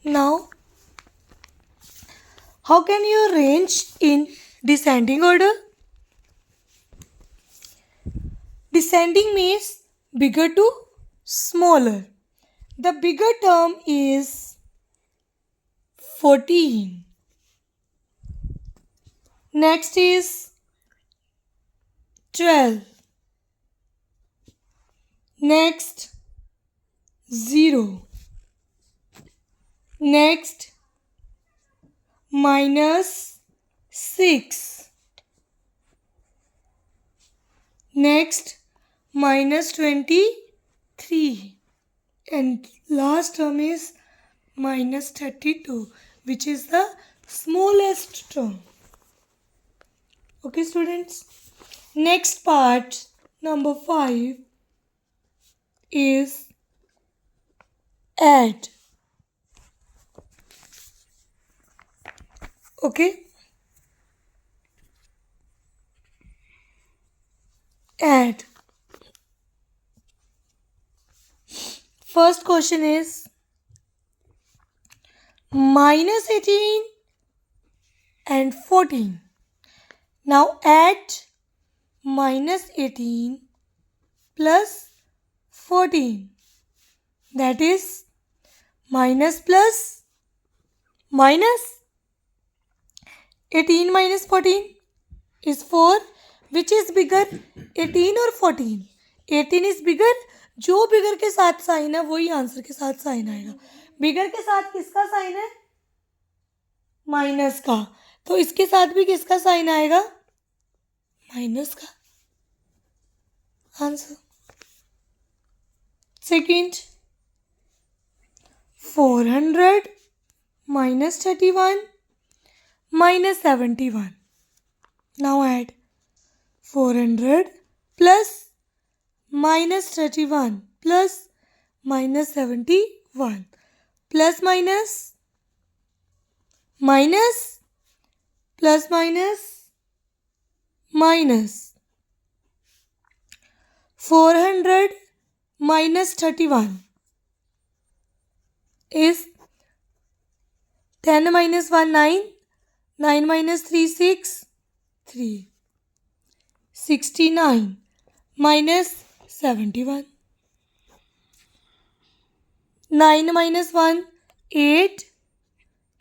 Now, how can you arrange in descending order? Descending means bigger to smaller. The bigger term is 14. Next is 12. Next 0. Next -6. Next -23. And last term is -32, which is the smallest term. Okay, students. Next part, number 5, is add. Okay. Add. First question is -18 and 14. Now add -18 plus 14. That is minus plus minus. 18 minus 14 is 4. Which is bigger, 18 or 14? 18 is bigger. जो बिगर के साथ sign है वही answer के साथ sign आएगा. बिगर के साथ किसका साइन है? माइनस का. तो इसके साथ भी किसका साइन आएगा? माइनस का. Answer. Second, 400 -31 -71. Now add 400 plus -31 plus -71 plus minus minus plus minus minus. 400 minus 31 is 10 minus 1 9, 9 minus 3 6, 3. 69 minus 71. 9 minus 1 8.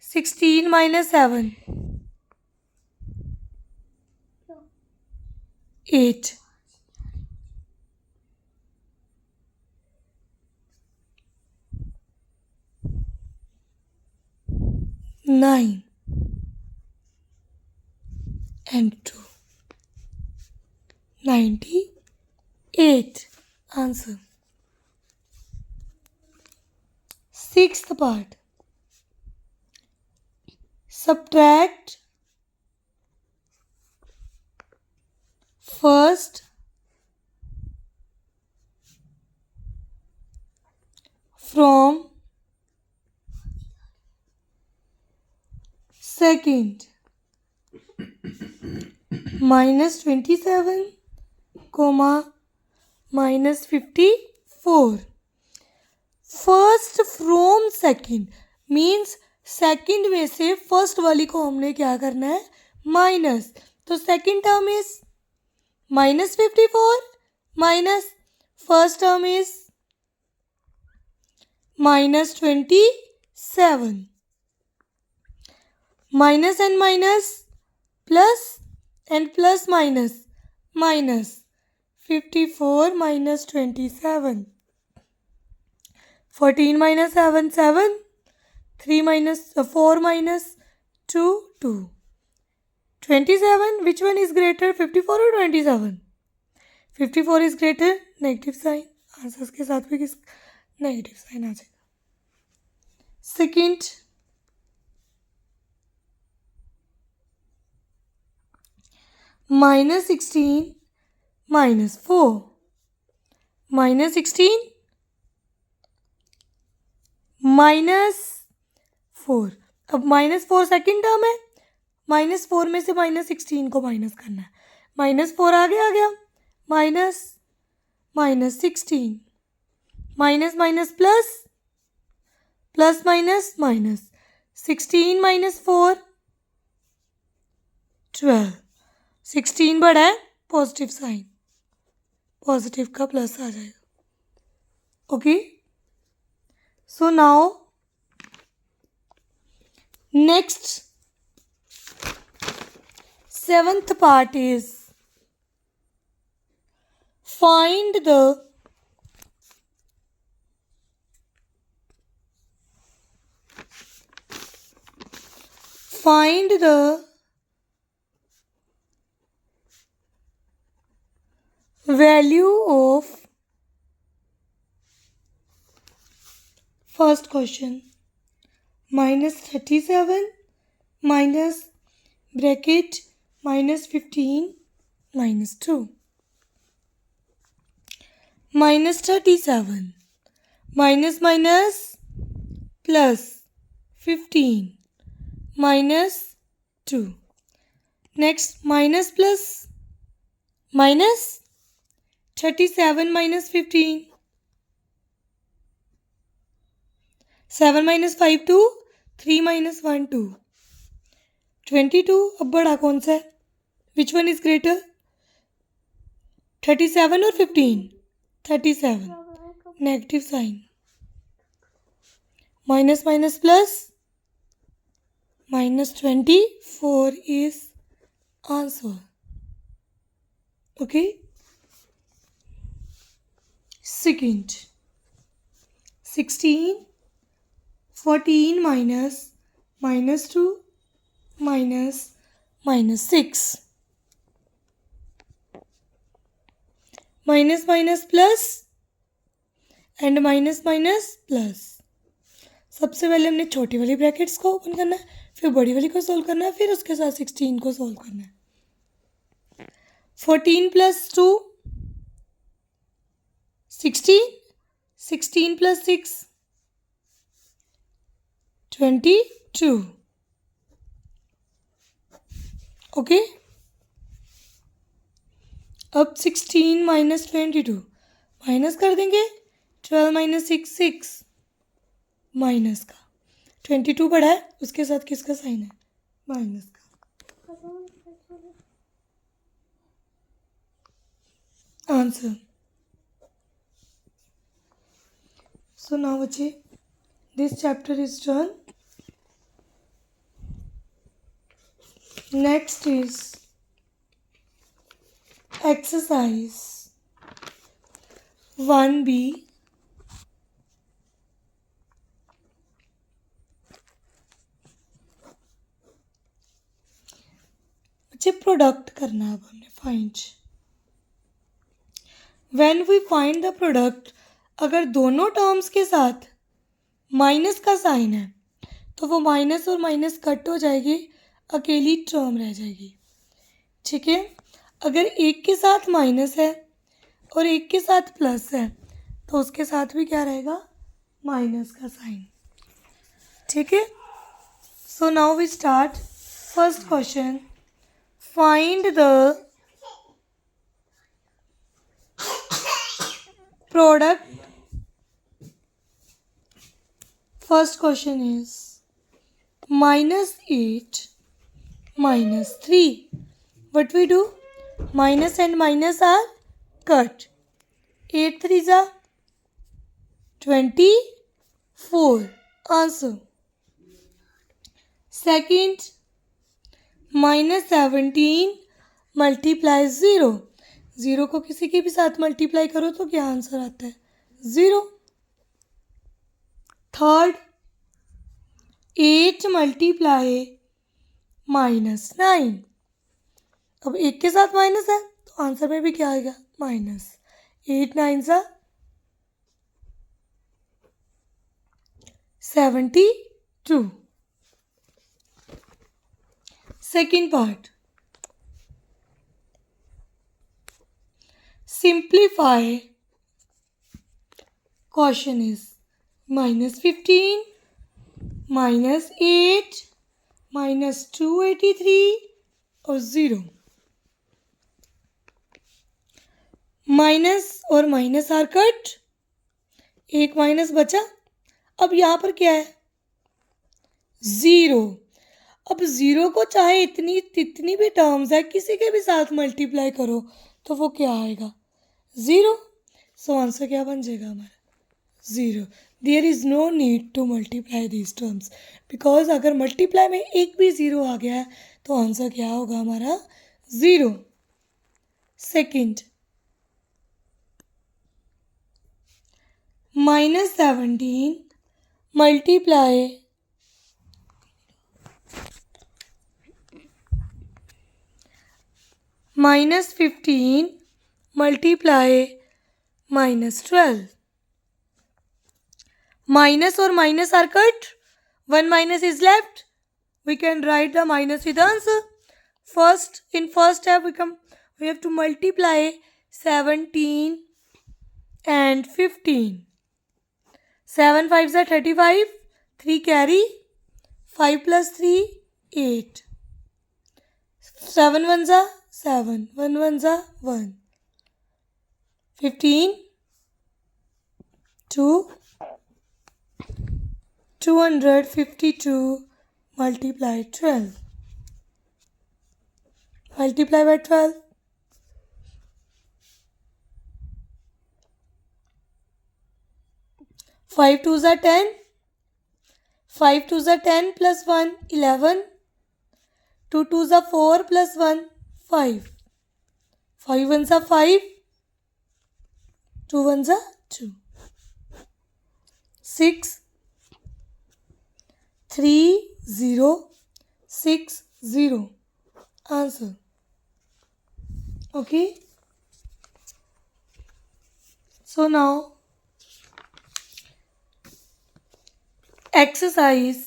16 minus 7 8. 9 and 2. 98. Answer. Sixth part. Subtract first from second. -27, -54. First from second means second में से first वाली को हमने क्या करना है? Minus. तो second term is -54 minus first term is -27. Minus and minus plus and plus minus minus 54 minus 27. 14 minus 7 7. 3 minus 4 minus 2 2. 27. Which one is greater, 54 or 27? 54 is greater. Negative sign. Answers के साथ भी किस नेगेटिव साइन आ जाएगा. Second, -16 -4. -16 -4. अब -4 second term है. -4 में से -16 को माइनस करना है. -4 आगे आ गया. -16 minus minus plus plus minus minus, 16 minus 4 12, 16 बड़ा है, पॉजिटिव साइन, पॉजिटिव का प्लस आ जाएगा। Okay, so now next 7th part is find the value of first question minus 37 minus bracket minus 15 minus 2 minus 37 minus minus plus 15 minus 2. Next minus plus minus 37 minus 15. 7 minus 5 2, 3 minus 1 2. 22 अब बड़ा कौन सा है? Which one is greater? 37 or 15? 37. Negative sign. Minus minus plus minus 24 is answer. Okay. Second, 16, 14 minus minus 2 minus minus 6. Minus minus plus and minus minus plus. सबसे पहले हमने छोटी वाली ब्रैकेट्स को ओपन करना है, फिर बड़ी वाली को सोल्व करना है, फिर उसके साथ 16 को सोल्व करना है। 14 प्लस 2 16, 16 प्लस 6 22. ओके, अब 16 माइनस 22 माइनस कर देंगे, 12 माइनस 6 6 माइनस का, 22 बड़ा है, उसके साथ किसका साइन है? माइनस का। आंसर। सो नाउ बच्चे, this chapter is done. Next is exercise 1B. बच्चे प्रोडक्ट करना है अब हमने, find. When we find the product, अगर दोनों टर्म्स के साथ माइनस का साइन है तो वो माइनस और माइनस कट हो जाएगी, अकेली टर्म रह जाएगी। ठीक है, अगर एक के साथ माइनस है और एक के साथ प्लस है तो उसके साथ भी क्या रहेगा? माइनस का साइन। ठीक है, so now we start. First question, find the product. First question is minus 8 minus 3. What we do? Minus and minus are cut. 8 3s are 24. Answer. Second, minus 17 multiply 0. 0 को किसी के भी साथ मल्टीप्लाई करो तो क्या आंसर आता है? 0. Third, 8 multiply minus 9. अब एक के साथ माइनस है तो आंसर में भी क्या आएगा? माइनस। 8 9 सा 72. Second part, simplify. Question is minus 15 minus 8 minus 283 और 0. माइनस और माइनस आर कट, एक माइनस बचा, अब यहाँ पर क्या है, 0। अब 0 को चाहे इतनी जितनी भी टर्म्स है किसी के भी साथ मल्टीप्लाई करो तो वो क्या आएगा, 0। सो आंसर क्या बन जाएगा हमारा, 0। There is no need to multiply these terms, because अगर मल्टीप्लाई में एक भी 0 आ गया है तो आंसर क्या होगा हमारा, 0। Second, -17 multiply -15 multiply -12. Minus or minus are cut. One minus is left. We can write the minus with the answer. First, in first step, we have to multiply 17 and 15. 7 5s are 35. 3 carry. 5 plus 3, 8. 7 1s are 7. 1 1s are 1. 15, 2. 252 multiply 12. Multiply by 12. 5 2s are 10. 5 2s are 10 plus 1, 11. 2 2s are 4 plus 1, 5. 5 1s are 5. 2 1s are 2. 6 3 0 6 0. Answer. Okay. So now exercise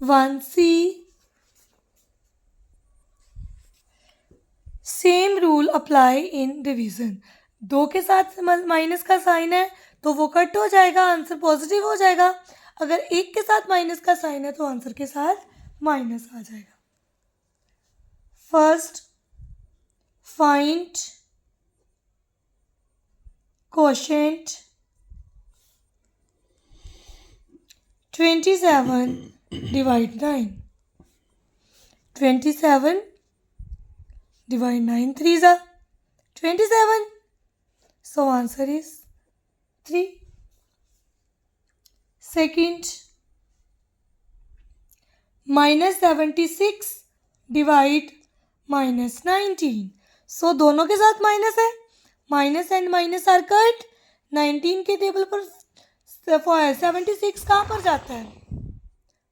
1C. Same rule apply in division. 2 के साथ minus का sign है तो वो cut हो जाएगा, answer positive हो जाएगा. अगर 1 के साथ माइनस का साइन है तो आंसर के साथ माइनस आ जाएगा. First, find quotient 27 divide 9. 27 divide 9 3s are 27. So answer is 3. Second, -76 divide -19. So दोनों के साथ माइनस है, minus and minus are cut. 19 के टेबल पर 76 कहाँ पर जाता है,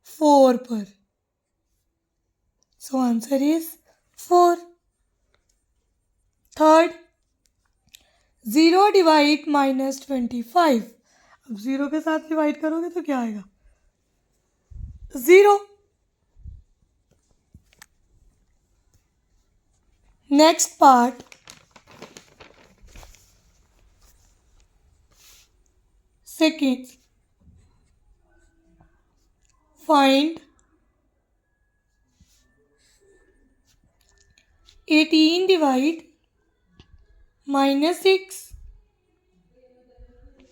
4 पर. So answer is 4. Third, 0 divide -25. अब 0 के साथ डिवाइड करोगे तो क्या आएगा, 0. Next part, second, find 18 divide -6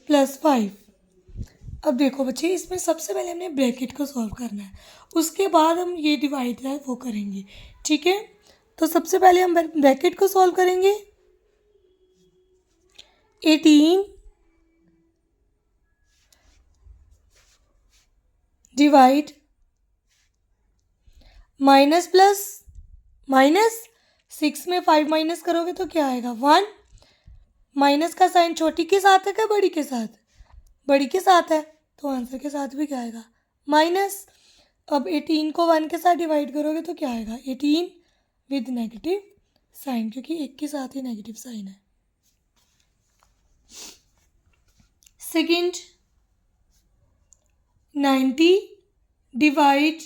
+ 5. अब देखो बच्चे, इसमें सबसे पहले हमने ब्रैकेट को सॉल्व करना है, उसके बाद हम ये डिवाइड है वो करेंगे. ठीक है, तो सबसे पहले हम ब्रैकेट को सॉल्व करेंगे. 18 डिवाइड माइनस प्लस माइनस 6 में 5 माइनस करोगे तो क्या आएगा, 1. माइनस का साइन छोटी के साथ है क्या बड़ी के साथ, बड़ी के साथ है, तो आंसर के साथ भी क्या आएगा, माइनस. अब 18 को 1 के साथ डिवाइड करोगे तो क्या आएगा, 18 विद नेगेटिव साइन, क्योंकि 1 के साथ ही नेगेटिव साइन है. Second, 90 divide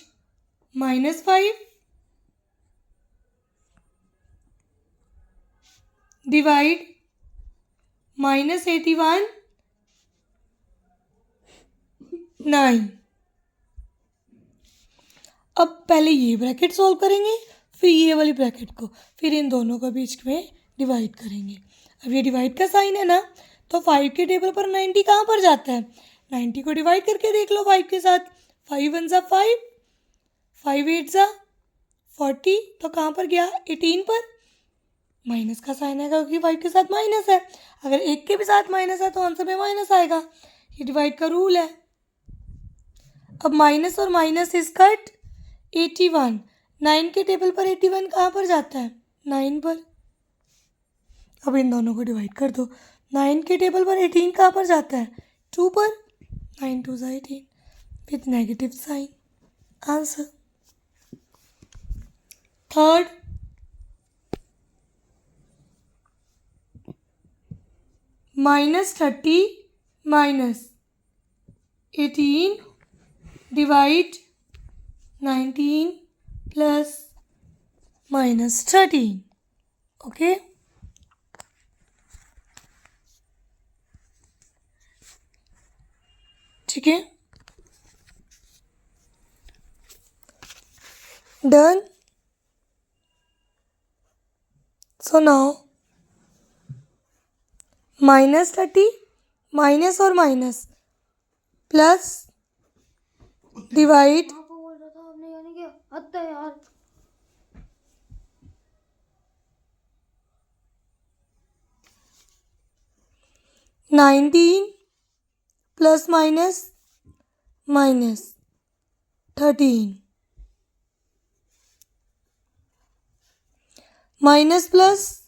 -5 divide -81 9. अब पहले ये ब्रैकेट सॉल्व करेंगे, फिर ये वाली ब्रैकेट को, फिर इन दोनों को बीच में डिवाइड करेंगे. अब ये डिवाइड का साइन है ना, तो 5 के टेबल पर 90 कहाँ पर जाता है? 90 को डिवाइड करके देख लो 5 के साथ। 5 1 ज़ा 5, 5 8 ज़ा 40, तो कहाँ पर गया? 18 पर। माइनस का साइन आएगा क्योंकि 5 के साथ माइनस है। अगर 1 के भी साथ माइनस है तो आंसर में माइनस आएगा। ये डिवाइड का रूल है। अब माइनस और माइनस इज कट। 81, 9 के टेबल पर 81 कहाँ पर जाता है? 9 पर। अब इन दोनों को डिवाइड कर दो। 9 के टेबल पर 18 कहाँ पर जाता है? 2 पर। 9 2 ज़ा 18 with negative sign. Answer. Third, -30 minus 18 divide 19 plus -13। Okay, ठीक है, डन। सो नाउ -30 माइनस और माइनस प्लस डिवाइड बोल रहा था आपने, यानी कि हद है यार। 19 plus minus -13 minus plus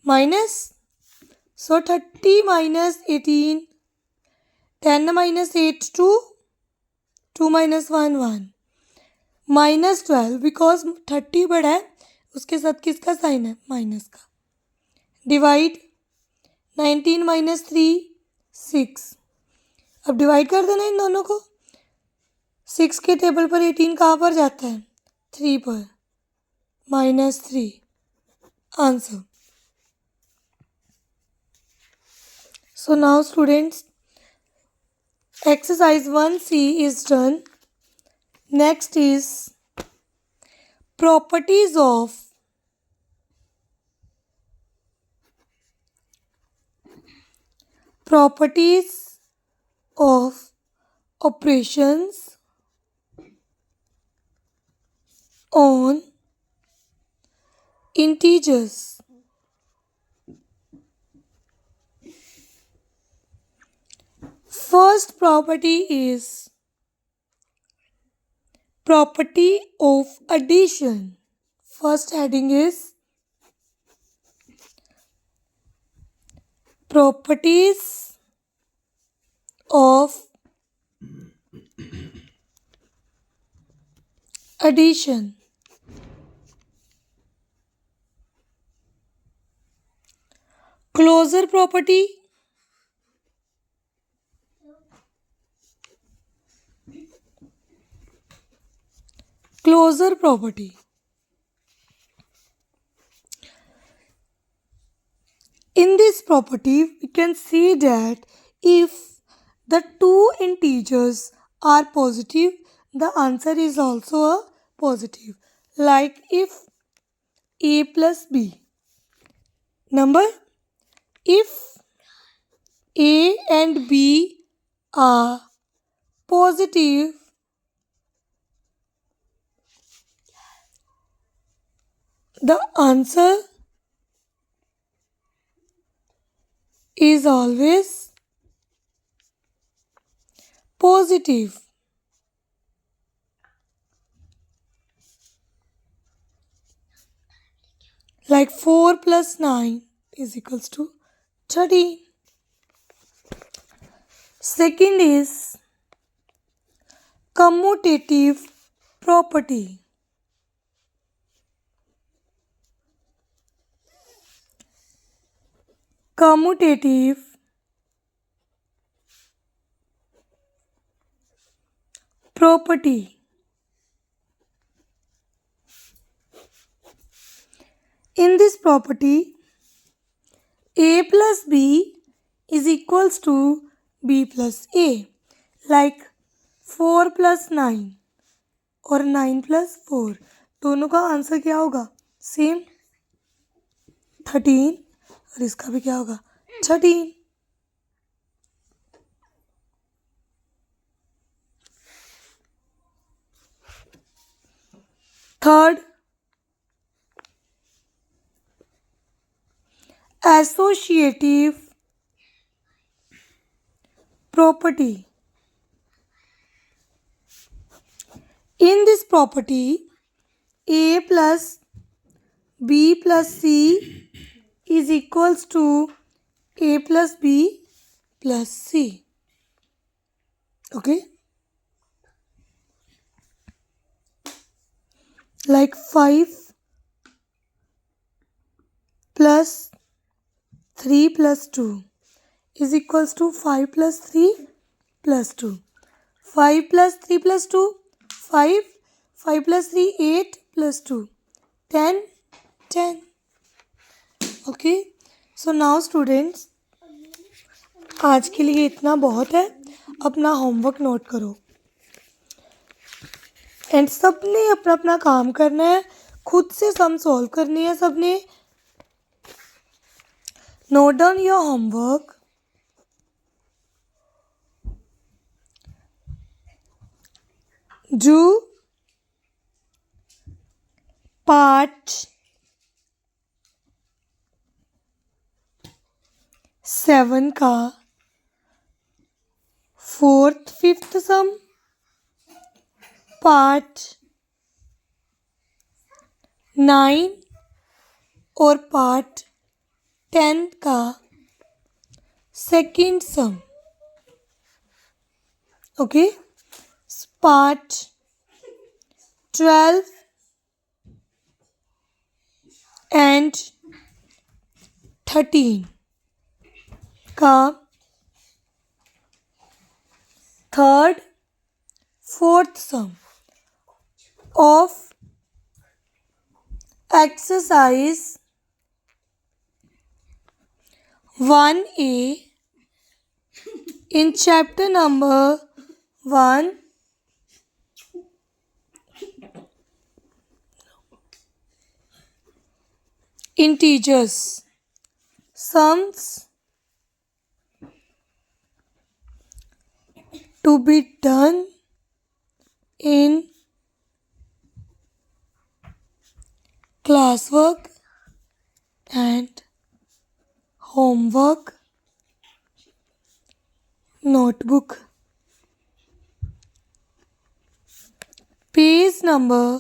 minus, so 30 minus 18, 10 minus 8 2, 2 minus 1 1, -12 because 30 बड़ा है उसके साथ किसका साइन है? माइनस का। Divide 19 minus 3 6। अब डिवाइड कर देना इन दोनों को। 6 के टेबल पर 18 कहाँ पर जाता है? 3 पर। -3। Answer. So now students, exercise 1C is done. Next is properties of operations on integers. First property is property of addition. First heading is properties of addition. Closure property, closure property. In this property, we can see that if the two integers are positive, the answer is also a positive. Like if a plus b. Number, if a and b are positive, the answer is always positive. Like 4 plus 9 is equals to 13. Second is commutative property. Commutative property. In this property, a plus b is equals to b plus a. Like 4 plus 9 और 9 plus 4, दोनों का answer क्या होगा? Same 13, और इसका भी क्या होगा? 13। Third, associative property. In this property, A plus B plus C is equals to A plus B plus C. Okay? Like 5 plus 3 plus 2 is equals to 5 plus 3 plus 2. 5 plus 3 plus 2, 5. 5 plus 3, 8 plus 2, 10, 10. Okay? So now students, आज के लिए इतना बहुत है. अपना homework note करो. And सबने अपना अपना काम करना है. खुद से सम सॉल्व करनी है सबने. Note down your homework. Do part 7 का 4th 5th सम, पार्ट 9 और पार्ट 10 का 2nd some. Okay, part 12 and 13 का 3rd 4th sum of exercise 1A in chapter number 1, integers. Sums to be done in classwork and homework notebook. Page number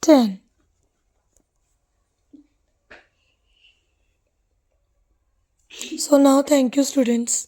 10. So now thank you students.